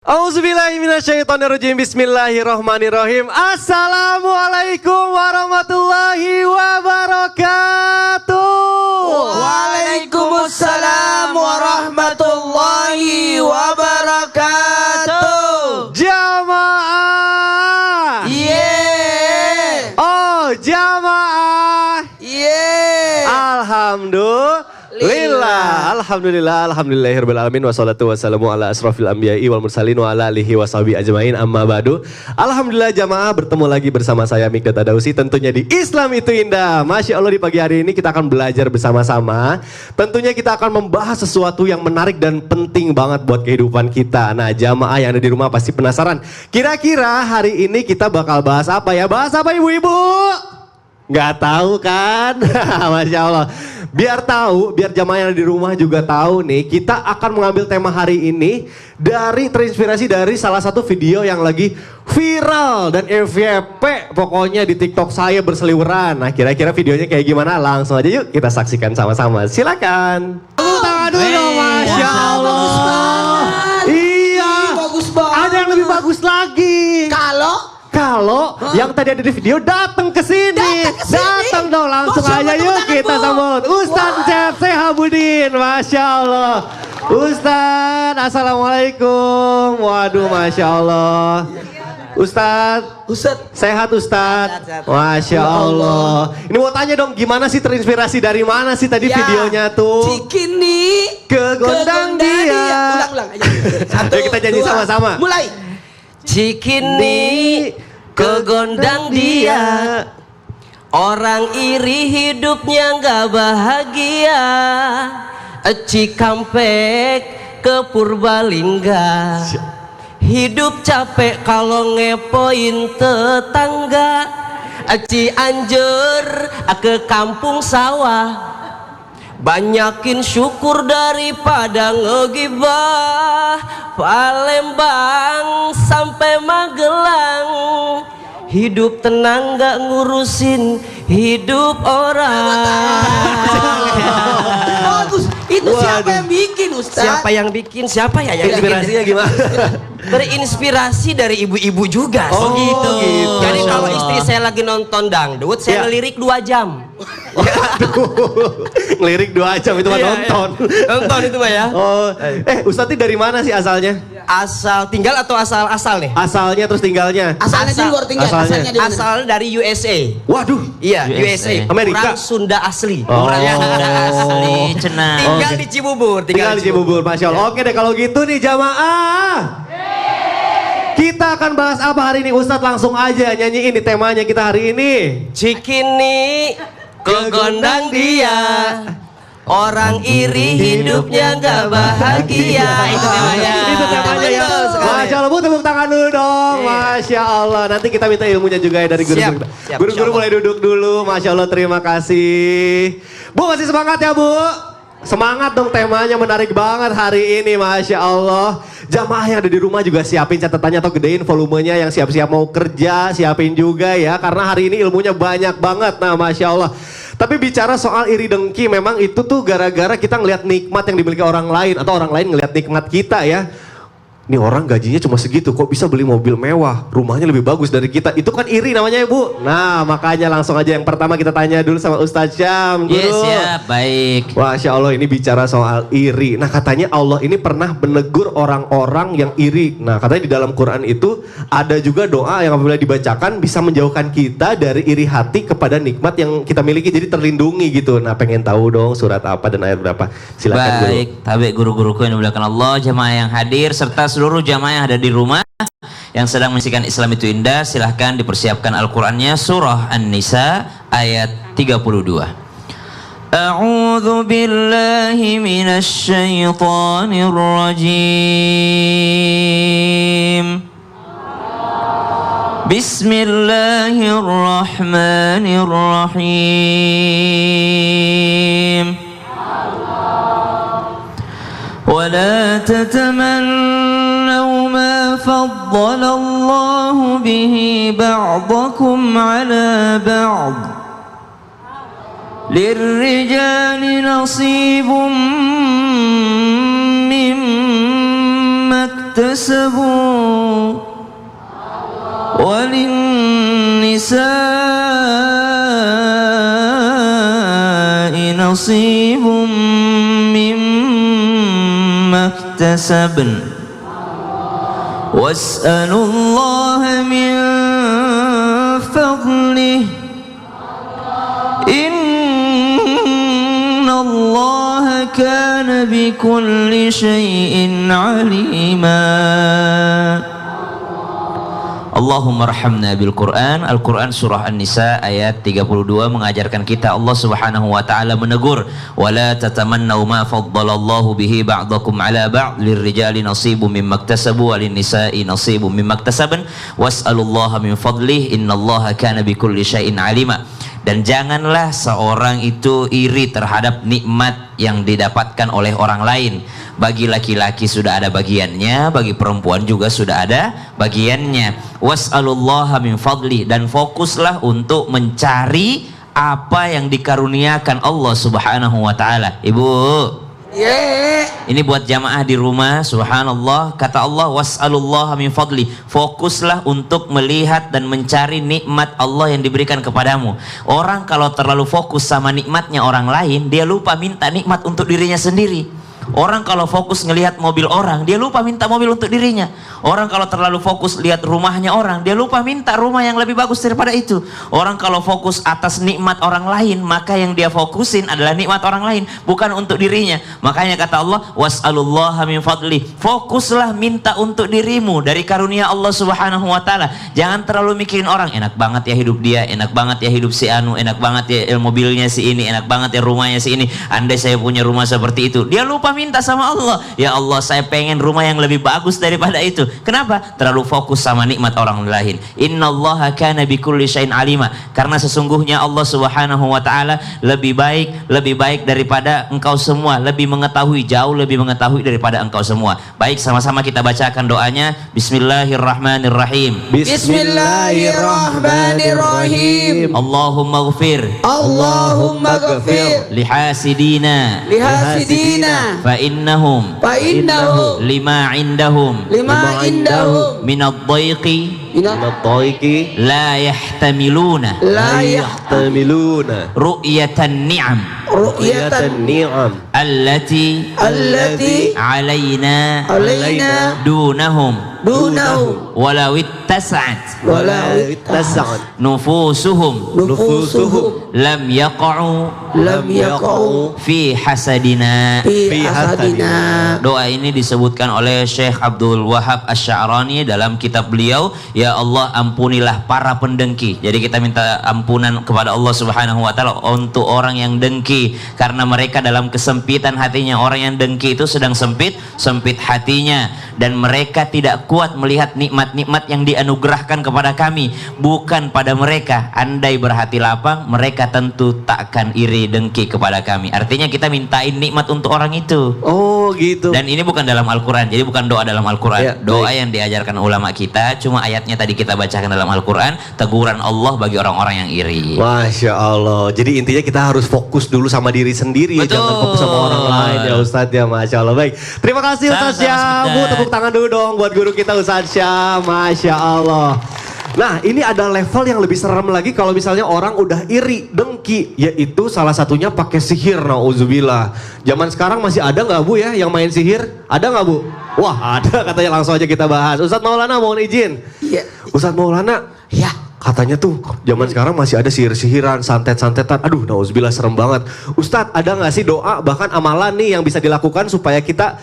Auzubillahiminasyaitonirrajim. Bismillahirrahmanirrahim. Assalamualaikum warahmatullahi wabarakatuh. Waalaikumsalam warahmatullahi wabarakatuh. Jamaah. Yeah. Oh, jamaah. Yeah. Alhamdulillahirabbil alamin wassalatu wassalamu ala asrofil anbiya'i wal mursalin wa ala alihi washabihi ajmain amma ba'du. Alhamdulillah jamaah, bertemu lagi bersama saya Mikdad Adausi tentunya di Islam Itu Indah. Masya Allah, di pagi hari ini kita akan belajar bersama-sama. Tentunya kita akan membahas sesuatu yang menarik dan penting banget buat kehidupan kita. Nah, jamaah yang ada di rumah pasti penasaran, kira-kira hari ini kita bakal bahas apa ya? Bahas apa ibu-ibu? Nggak tahu kan? Masya Allah. Biar tahu, biar jamaah yang di rumah juga tahu nih, kita akan mengambil tema hari ini terinspirasi dari salah satu video yang lagi viral dan FYP pokoknya di TikTok saya berseliweran. Nah, kira-kira videonya kayak gimana? Langsung aja yuk kita saksikan sama-sama. Silakan. Tepuk tangan dulu dong, Masya Allah. Bagus banget. Iya. Bagus banget. Ada yang lebih bagus lagi. Kalau yang tadi ada di video datang ke sini. Datang dong, langsung aja yuk kita sambut Ustadz Chef Sehabudin. Masya Allah. Ustadz, assalamualaikum. Waduh, Masya Allah. Ustadz, sehat Ustadz? Masya Allah. Ini mau tanya dong, gimana sih terinspirasi dari mana sih tadi videonya tuh? Cikini Kegondang dia. Ulang aja. Ayo kita nyanyi sama-sama. Mulai. Cikini kegondang dia, orang iri hidupnya nggak bahagia. Cikampek ke Purbalingga, hidup capek kalau ngepoin tetangga. Cianjur ke kampung sawah, banyakin syukur daripada ngegibah. Palembang sampai Magelang, hidup tenang gak ngurusin hidup orang. Bagus. Itu siapa yang bikin, Ustaz? Siapa yang bikin? Siapa ya yang inspirasinya gimana? Terinspirasi dari ibu-ibu juga. Oh gitu. Jadi kalau istri saya lagi nonton dangdut, saya ngelirik 2 jam. Aduh, ngelirik 2 jam itu mah nonton. Nonton itu mah ya. Oh, Ustadz dari mana sih asalnya? Asal tinggal atau asal nih? Asalnya terus tinggalnya. Asalnya di luar tinggal. Asalnya. Asal dari USA. Waduh. Iya, USA. Amerika. Orang Sunda asli. Orang Sunda asli. Cenah. Tinggal di Cibubur. Tinggal di Cibubur, Masya Allah. Oke deh kalau gitu nih jamaah. Kita akan bahas apa hari ini? Ustadz langsung aja nyanyiin di temanya kita hari ini. Cikini kegondang dia, orang iri hidupnya gak bahagia. Itu temanya. Itu temanya ya. Masya Allah, Bu, tepuk tangan dulu dong. Masya Allah. Nanti kita minta ilmunya juga ya dari guru-guru. Guru-guru mulai duduk dulu. Masya Allah, terima kasih. Bu, masih semangat ya, Bu? Semangat dong, temanya menarik banget hari ini, Masya Allah. Jamaah yang ada di rumah juga siapin catatannya atau gedein volumenya, yang siap-siap mau kerja, siapin juga ya. Karena hari ini ilmunya banyak banget, nah Masya Allah. Tapi bicara soal iri dengki, memang itu tuh gara-gara kita ngelihat nikmat yang dimiliki orang lain, atau orang lain ngelihat nikmat kita ya. Ini orang gajinya cuma segitu, kok bisa beli mobil mewah, rumahnya lebih bagus dari kita. Itu kan iri namanya ya, Bu. Nah, makanya langsung aja yang pertama kita tanya dulu sama Ustadz Syam. Yes, siap, baik. Masya Allah, ini bicara soal iri. Nah, katanya Allah ini pernah menegur orang-orang yang iri. Nah, katanya di dalam Quran itu ada juga doa yang apabila dibacakan bisa menjauhkan kita dari iri hati kepada nikmat yang kita miliki. Jadi terlindungi gitu. Nah, pengen tahu dong surat apa dan ayat berapa. Silakan. Baik, tabe guru-guruku yang dimuliakan Allah, jamaah yang hadir serta seluruh jamaah yang ada di rumah yang sedang menyaksikan Islam Itu Indah, silahkan dipersiapkan Al-Qur'annya, surah An-Nisa ayat 32. A'udzu billahi minasy syaithanir rajim. Bismillahirrahmanirrahim. ولا تتمنوا ما فضل الله به بعضكم على بعض للرجال نصيب مما اكتسبوا وللنساء نصيب مما اكتسبن واسألوا الله من فضله إن الله كان بكل شيء عليما. Allahumma rahamna bil Quran. Al-Quran surah An-Nisa ayat 32 mengajarkan kita, Allah subhanahu wa ta'ala menegur, wala tatamannau ma faddalallahu bihi ba'dakum ala ba'd lirrijali nasibum mimma iktasabu walin nisa'i nasibum mimma iktasaban was'alullaha min fadlih innallaha kana bikulli syai'in alima. Dan janganlah seorang itu iri terhadap nikmat yang didapatkan oleh orang lain. Bagi laki-laki sudah ada bagiannya, bagi perempuan juga sudah ada bagiannya. Was'alullaha min fadli, dan fokuslah untuk mencari apa yang dikaruniakan Allah subhanahu wa ta'ala. Ibu, ini buat jamaah di rumah, subhanallah, kata Allah, was'alullaha min fadli, fokuslah untuk melihat dan mencari nikmat Allah yang diberikan kepadamu. Orang kalau terlalu fokus sama nikmatnya orang lain, dia lupa minta nikmat untuk dirinya sendiri. Orang kalau fokus ngelihat mobil orang, dia lupa minta mobil untuk dirinya. Orang kalau terlalu fokus lihat rumahnya orang, dia lupa minta rumah yang lebih bagus daripada itu. Orang kalau fokus atas nikmat orang lain, maka yang dia fokusin adalah nikmat orang lain, bukan untuk dirinya. Makanya kata Allah, was'alullaha min fadli, fokuslah minta untuk dirimu dari karunia Allah subhanahu wa ta'ala. Jangan terlalu mikirin orang, enak banget ya hidup dia, enak banget ya hidup si anu, enak banget ya mobilnya si ini, enak banget ya rumahnya si ini. Andai saya punya rumah seperti itu, dia lupa minta sama Allah, ya Allah saya pengen rumah yang lebih bagus daripada itu. Kenapa? Terlalu fokus sama nikmat orang lain. Innallaha kana bikulli syai'in alima, karena sesungguhnya Allah subhanahu wa ta'ala lebih baik daripada engkau semua, lebih mengetahui, jauh lebih mengetahui daripada engkau semua. Baik, sama-sama kita bacakan doanya. Bismillahirrahmanirrahim. Bismillahirrahmanirrahim. Allahumma ghfir lihasidina فإنهم لما عندهم من الضيق لا يحتملون رؤية النعم التي علينا دونهم ولو اتسعت نفوسهم لم يقعوا في حسدنا. Doa ini disebutkan oleh Syekh Abdul Wahab Asy-Sya'rani dalam kitab beliau, ya Allah ampunilah para pendengki. Jadi kita minta ampunan kepada Allah subhanahu wa ta'ala untuk orang yang dengki, karena mereka dalam kesempitan hatinya. Orang yang dengki itu sedang sempit hatinya, dan mereka tidak kuat melihat nikmat-nikmat yang dianugerahkan kepada kami, bukan pada mereka. Andai berhati lapang, mereka tentu takkan iri dengki kepada kami. Artinya kita mintain nikmat untuk orang itu. Oh gitu. Dan ini bukan dalam Al-Quran, jadi bukan doa dalam Al-Quran, ya, doa yang diajarkan ulama kita. Cuma ayatnya tadi kita bacakan dalam Al-Quran, teguran Allah bagi orang-orang yang iri. Masya Allah. Jadi intinya kita harus fokus dulu sama diri sendiri, ya, jangan fokus sama orang lain ya Ustadz ya. Masya Allah. Baik, terima kasih Ustadz Syah. Bu, tepuk tangan dulu dong buat guru kita Ustadz Syah. Masya Allah. Nah, ini ada level yang lebih serem lagi kalau misalnya orang udah iri, dengki, yaitu salah satunya pakai sihir. Nauzubillah. Zaman sekarang masih ada nggak Bu ya yang main sihir? Ada nggak Bu? Wah, ada, katanya. Langsung aja kita bahas. Ustadz Maulana mohon izin. Iya. Ustadz Maulana, ya katanya tuh zaman sekarang masih ada sihir-sihiran, santet-santetan. Aduh, nauzubillah, serem banget. Ustadz, ada nggak sih doa bahkan amalan nih yang bisa dilakukan supaya kita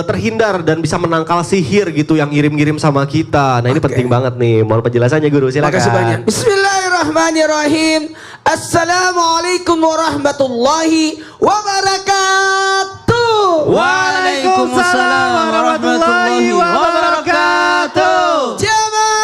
terhindar dan bisa menangkal sihir gitu yang ngirim-ngirim sama kita? Nah, ini penting banget nih. Mohon penjelasannya Guru, silakan. Makasih banyak. Bismillahirrahmanirrahim. Assalamualaikum warahmatullahi wabarakatuh. Waalaikumsalam warahmatullahi wabarakatuh. Jamaah.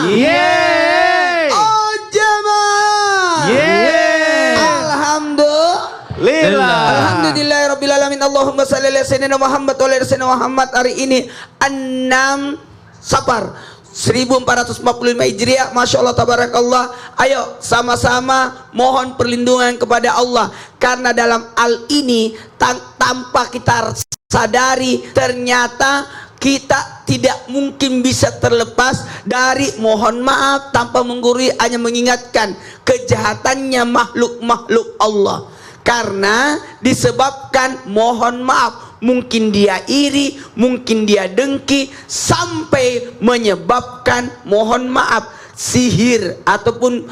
Yeay. Oh jamaah. Yeay. Alhamdulillah. Alhamdulillahirabbil alamin. Allahumma shalli ala sayyidina Muhammad wa ala sayyidina Muhammad. Hari ini 6 Safar 1445 Hijriah. Masya Allah, tabarakallah. Ayo sama-sama mohon perlindungan kepada Allah, karena dalam hal ini tanpa kita sadari ternyata kita tidak mungkin bisa terlepas dari mohon maaf tanpa menggurui, hanya mengingatkan kejahatannya makhluk-makhluk Allah. Karena disebabkan mohon maaf, mungkin dia iri, mungkin dia dengki, sampai menyebabkan mohon maaf sihir ataupun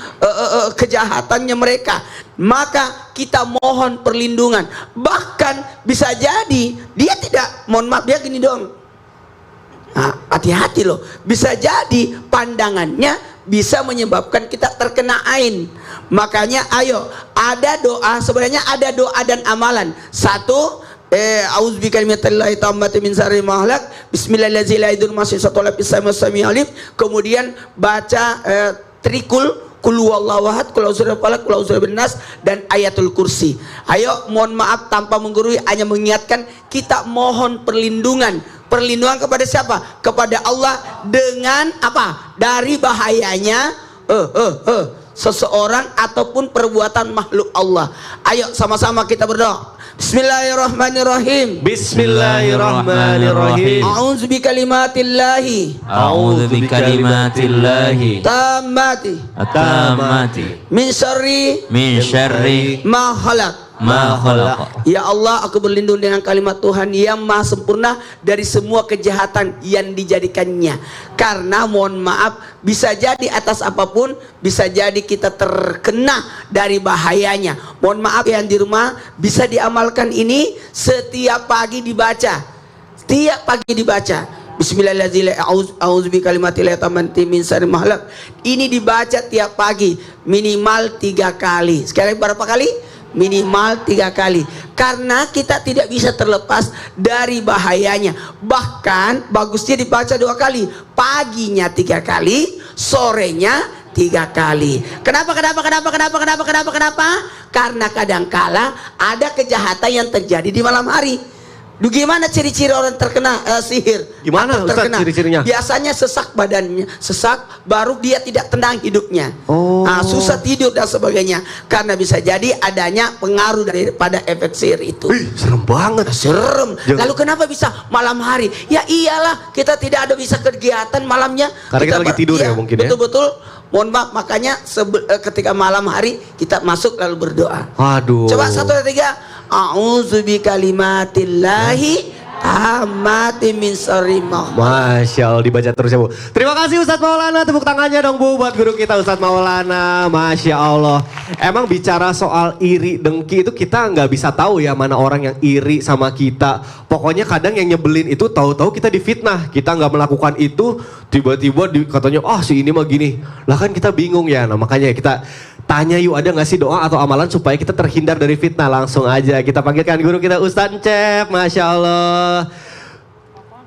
kejahatannya mereka. Maka kita mohon perlindungan. Bahkan bisa jadi dia tidak, mohon maaf, dia gini dong. Nah, hati-hati loh, bisa jadi pandangannya bisa menyebabkan kita terkena ain. Makanya ayo, ada doa, sebenarnya ada doa dan amalan. Satu, a'udzubika bikalimillahi tammati min syarri ma khalaq, bismillahirrahmanirrahim, la ilaha illa huwa. Kemudian baca trikul, kul huwallahu ahad, kul a'udzu birabbil falaq, kul a'udzu birabbin nas, dan ayatul kursi. Ayo, mohon maaf tanpa menggurui, hanya mengingatkan, kita mohon perlindungan. Perlindungan kepada siapa? Kepada Allah dengan apa? Dari bahayanya seseorang ataupun perbuatan makhluk Allah. Ayo sama-sama kita berdoa. Bismillahirrahmanirrahim. Bismillahirrahmanirrahim. A'udzu bikalimatillahi. A'udzu bikalimatillahi Tammati. at-tammati Min syarri ma khalaq. ma khalaq. Ya Allah, aku berlindung dengan kalimat Tuhan yang maha sempurna dari semua kejahatan yang dijadikannya. Karena mohon maaf, bisa jadi atas apapun, bisa jadi kita terkena dari bahayanya. Mohon maaf yang di rumah, bisa diamalkan ini setiap pagi dibaca. Setiap pagi dibaca. Bismillahirrahmanirrahim. A'udzu bikalimatillahi tammati min syarri ma khalaq. Ini dibaca tiap pagi minimal 3 kali. Sekarang berapa kali? Minimal 3 kali. Karena kita tidak bisa terlepas dari bahayanya. Bahkan bagusnya dibaca 2 kali. Paginya 3 kali, sorenya 3 kali. Kenapa? Karena kadangkala ada kejahatan yang terjadi di malam hari. Gimana ciri-ciri orang terkena sihir? Gimana Ustaz ciri-cirinya? Biasanya sesak badannya, sesak, baru dia tidak tenang hidupnya. Susah tidur dan sebagainya. Karena bisa jadi adanya pengaruh daripada efek sihir itu. Wih, serem banget. Serem. Lalu kenapa bisa malam hari? Ya iyalah, kita tidak ada bisa kegiatan malamnya. Karena kita lagi tidur ya mungkin ya. Betul-betul. Mohon maaf, makanya ketika malam hari kita masuk lalu berdoa. Waduh. Coba 1, 2, 3. A'udzu bikalimatillahi tammati min syarri ma khalaq. Masya Allah, dibaca terus ya Bu. Terima kasih Ustadz Maulana, tepuk tangannya dong Bu buat guru kita Ustadz Maulana. Masya Allah. Emang bicara soal iri dengki itu kita nggak bisa tahu ya mana orang yang iri sama kita. Pokoknya kadang yang nyebelin itu tahu-tahu kita difitnah. Kita nggak melakukan itu, tiba-tiba katanya si ini mah gini. Lah kan kita bingung ya. Nah makanya kita tanya yuk, ada gak sih doa atau amalan supaya kita terhindar dari fitnah? Langsung aja kita panggilkan guru kita Ustadz Encep. Masya Allah.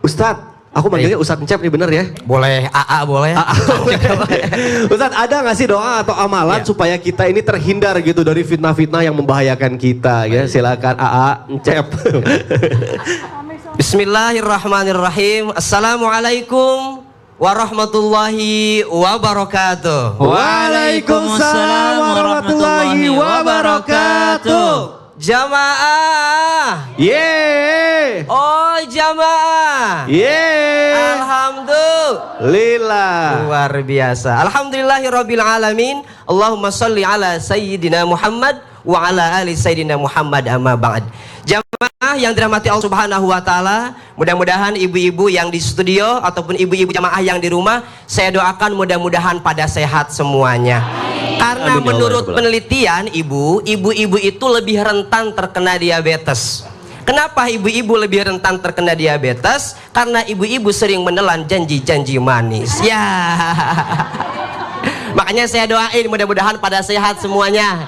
Ustadz, aku manggilnya Ustadz Encep nih, bener ya? Boleh, AA boleh. Ustadz, ada gak sih doa atau amalan supaya kita ini terhindar gitu dari fitnah-fitnah yang membahayakan kita? Ya, silakan AA Encep. Bismillahirrahmanirrahim. Assalamualaikum warahmatullahi wabarakatuh. Waalaikumsalam warahmatullahi wabarakatuh. Jamaah. Yeay. Oh jamaah. Yeay. Alhamdulillah. Luar biasa. Alhamdulillahirabbil alamin. Allahumma shalli ala sayyidina Muhammad wa ala ali sayyidina Muhammad, amma ba'd. Jamaah yang dirahmati Allah Subhanahu wa taala, mudah-mudahan ibu-ibu yang di studio ataupun ibu-ibu jamaah yang di rumah, saya doakan mudah-mudahan pada sehat semuanya. Karena menurut penelitian ibu-ibu itu lebih rentan terkena diabetes. Kenapa ibu-ibu lebih rentan terkena diabetes? Karena ibu-ibu sering menelan janji-janji manis. Ya. Makanya saya doain mudah-mudahan pada sehat semuanya.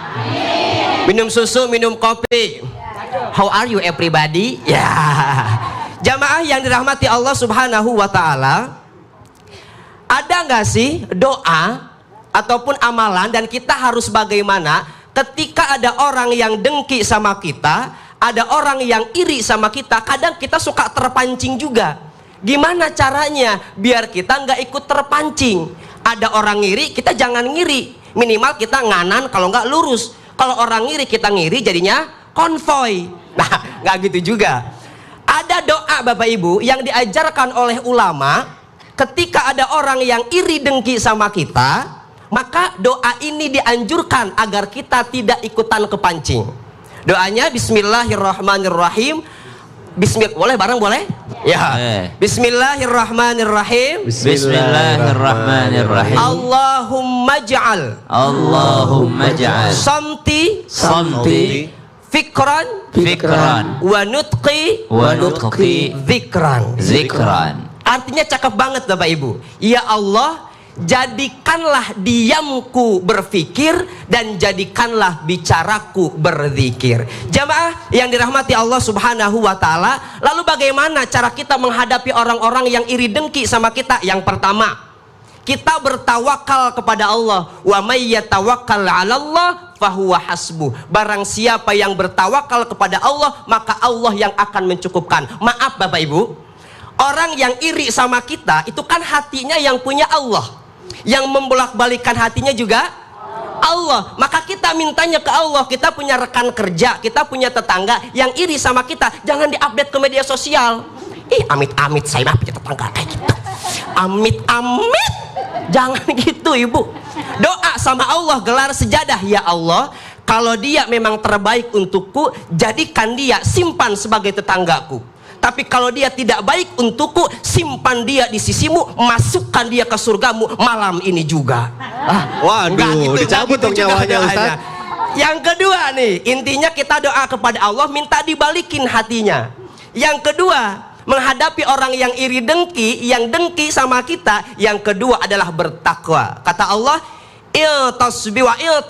Minum susu, minum kopi. How are you everybody? Ya. Jamaah yang dirahmati Allah Subhanahu wa taala, ada nggak sih doa ataupun amalan dan kita harus bagaimana ketika ada orang yang dengki sama kita, ada orang yang iri sama kita, kadang kita suka terpancing juga. Gimana caranya biar kita nggak ikut terpancing? Ada orang ngiri, kita jangan ngiri. Minimal kita nganan, kalau nggak lurus. Kalau orang ngiri, kita ngiri jadinya konvoy. Nah, nggak gitu juga. Ada doa Bapak Ibu yang diajarkan oleh ulama ketika ada orang yang iri dengki sama kita, maka doa ini dianjurkan agar kita tidak ikutan kepancing. Doanya Bismillahirrahmanirrahim. Boleh bareng boleh? Ya. Bismillahirrahmanirrahim. Bismillahirrahmanirrahim. Allahumma ja'al Samti fikran wa nutqi zikran. Artinya cakep banget Bapak Ibu. Ya Allah, jadikanlah diamku berfikir dan jadikanlah bicaraku berzikir. Jamaah yang dirahmati Allah Subhanahu wa taala, lalu bagaimana cara kita menghadapi orang-orang yang iri dengki sama kita? Yang pertama, kita bertawakal kepada Allah. Wa may yatawakkal 'alallah fahuwa hasbuh. Barang siapa yang bertawakal kepada Allah, maka Allah yang akan mencukupkan. Maaf Bapak Ibu, orang yang iri sama kita itu kan hatinya yang punya Allah. Yang membolak-balikan hatinya juga Allah. Maka kita mintanya ke Allah. Kita punya rekan kerja, kita punya tetangga yang iri sama kita, jangan diupdate ke media sosial. Amit-amit saya mah punya tetangga kayak gitu. Amit-amit, jangan gitu Ibu. Doa sama Allah, gelar sejadah. Ya Allah, kalau dia memang terbaik untukku, jadikan dia simpan sebagai tetanggaku. Tapi kalau dia tidak baik untukku, simpan dia di sisimu, masukkan dia ke surgamu malam ini juga. Waduh, dicabut dong nyawanya Ustaz. Yang kedua nih, intinya kita doa kepada Allah, minta dibalikin hatinya. Yang kedua, menghadapi orang yang iri dengki, yang dengki sama kita, yang kedua adalah bertakwa. Kata Allah,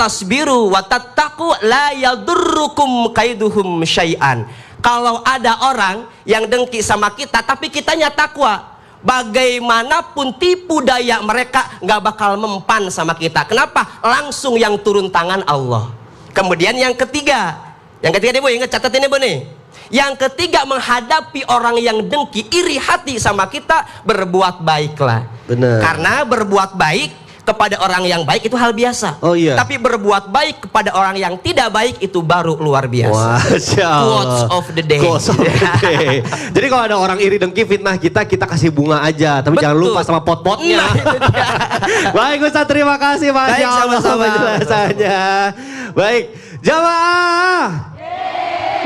tasbiru wa tattaqu la yadurrukum kaiduhum syai'an. Kalau ada orang yang dengki sama kita tapi kitanya takwa, bagaimanapun tipu daya mereka nggak bakal mempan sama kita. Kenapa? Langsung yang turun tangan Allah. Kemudian yang ketiga nih Bu, ingat catat ini Bu nih. Yang ketiga, menghadapi orang yang dengki, iri hati sama kita, berbuat baiklah. Benar. Karena berbuat baik kepada orang yang baik itu hal biasa. Oh iya. Tapi berbuat baik kepada orang yang tidak baik itu baru luar biasa. Masya Allah. Quotes of the day. Jadi kalau ada orang iri dengki fitnah kita kasih bunga aja. Tapi jangan lupa sama pot-potnya. Nah, itu dia. Baik Ustaz, terima kasih Masya Baik, Allah sama-sama. penjelasannya. Baik, jamaah.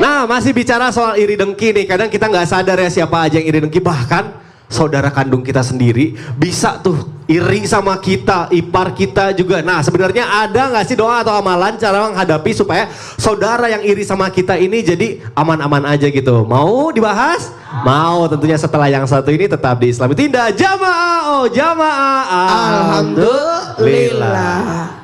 Nah, masih bicara soal iri dengki nih. Kadang kita nggak sadar ya siapa aja yang iri dengki. Bahkan saudara kandung kita sendiri bisa tuh iri sama kita, ipar kita juga. Nah, sebenarnya ada nggak sih doa atau amalan cara menghadapi supaya saudara yang iri sama kita ini jadi aman-aman aja gitu? Mau dibahas? Mau, tentunya setelah yang satu ini tetap di Islam Itu Indah. Jamaah, oh jamaah, alhamdulillah.